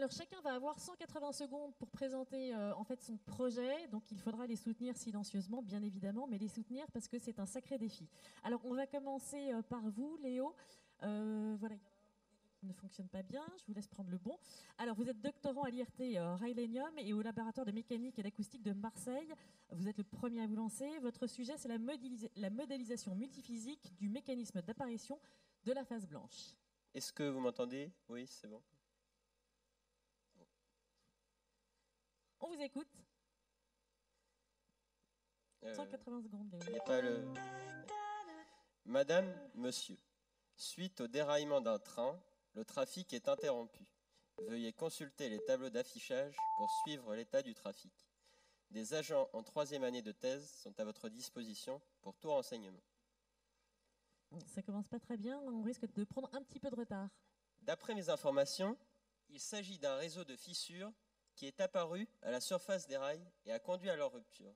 Alors chacun va avoir 180 secondes pour présenter en fait son projet, donc il faudra les soutenir silencieusement, bien évidemment, mais les soutenir parce que c'est un sacré défi. Alors on va commencer par vous, Léo. Voilà, il y en a un qui ne fonctionne pas bien, je vous laisse prendre le bon. Alors vous êtes doctorant à l'IRT Railenium et au laboratoire de mécanique et d'acoustique de Marseille. Vous êtes le premier à vous lancer. Votre sujet, c'est la modélisation multiphysique du mécanisme d'apparition de la phase blanche. Est-ce que vous m'entendez? Oui, c'est bon. On vous écoute. 180 secondes, Léo. Il n'y a pas le... Madame, monsieur, suite au déraillement d'un train, le trafic est interrompu. Veuillez consulter les tableaux d'affichage pour suivre l'état du trafic. Des agents en 3e année de thèse sont à votre disposition pour tout renseignement. Ça commence pas très bien, on risque de prendre un petit peu de retard. D'après mes informations, il s'agit d'un réseau de fissures qui est apparu à la surface des rails et a conduit à leur rupture.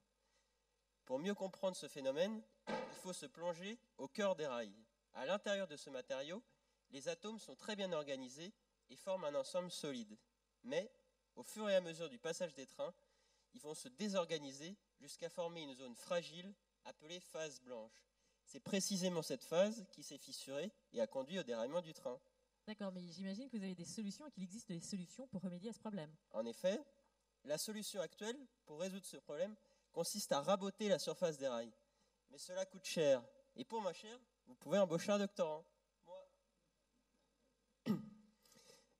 Pour mieux comprendre ce phénomène, il faut se plonger au cœur des rails. À l'intérieur de ce matériau, les atomes sont très bien organisés et forment un ensemble solide. Mais, au fur et à mesure du passage des trains, ils vont se désorganiser jusqu'à former une zone fragile appelée phase blanche. C'est précisément cette phase qui s'est fissurée et a conduit au déraillement du train. D'accord, mais j'imagine que vous avez des solutions et qu'il existe des solutions pour remédier à ce problème. En effet, la solution actuelle pour résoudre ce problème consiste à raboter la surface des rails. Mais cela coûte cher. Et pour moins cher, vous pouvez embaucher un doctorant. Moi.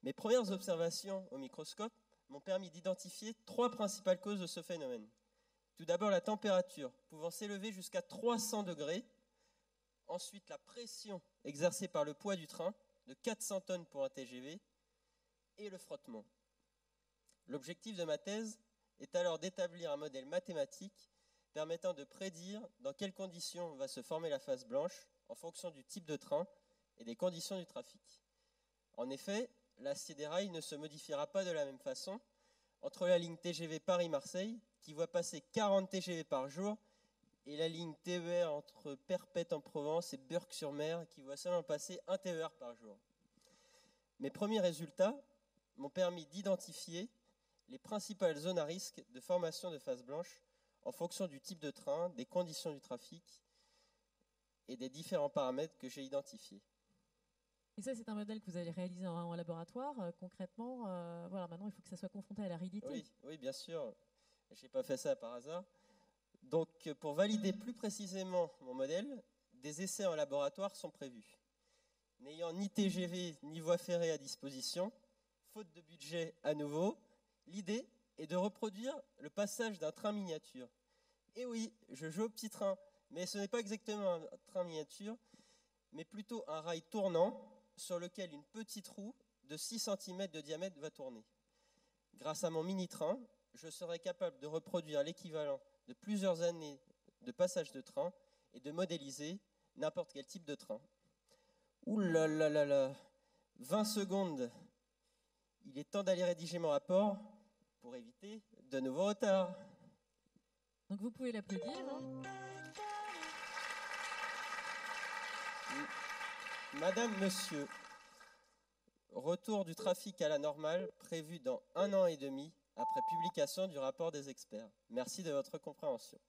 Mes premières observations au microscope m'ont permis d'identifier 3 principales causes de ce phénomène. Tout d'abord, la température, pouvant s'élever jusqu'à 300 degrés. Ensuite, la pression exercée par le poids du train, de 400 tonnes pour un TGV, et le frottement. L'objectif de ma thèse est alors d'établir un modèle mathématique permettant de prédire dans quelles conditions va se former la phase blanche en fonction du type de train et des conditions du trafic. En effet, l'acier des rails ne se modifiera pas de la même façon entre la ligne TGV Paris-Marseille, qui voit passer 40 TGV par jour, et la ligne TER entre Perpète en Provence et Burc-sur-Mer, qui voit seulement passer 1 TER par jour. Mes premiers résultats m'ont permis d'identifier les principales zones à risque de formation de phase blanche en fonction du type de train, des conditions du trafic et des différents paramètres que j'ai identifiés. Et ça, c'est un modèle que vous avez réalisé en laboratoire. Concrètement, voilà, maintenant, il faut que ça soit confronté à la réalité. Oui, bien sûr. Je n'ai pas fait ça par hasard. Donc, pour valider plus précisément mon modèle, des essais en laboratoire sont prévus. N'ayant ni TGV ni voie ferrée à disposition, faute de budget à nouveau, l'idée est de reproduire le passage d'un train miniature. Et oui, je joue au petit train, mais ce n'est pas exactement un train miniature, mais plutôt un rail tournant sur lequel une petite roue de 6 cm de diamètre va tourner. Grâce à mon mini-train, je serai capable de reproduire l'équivalent de plusieurs années de passage de train et de modéliser n'importe quel type de train. Ouh là là là là, 20 secondes. Il est temps d'aller rédiger mon rapport pour éviter de nouveaux retards. Donc vous pouvez l'applaudir. Hein. Madame, monsieur, retour du trafic à la normale prévu dans 1 an et demi après publication du rapport des experts. Merci de votre compréhension.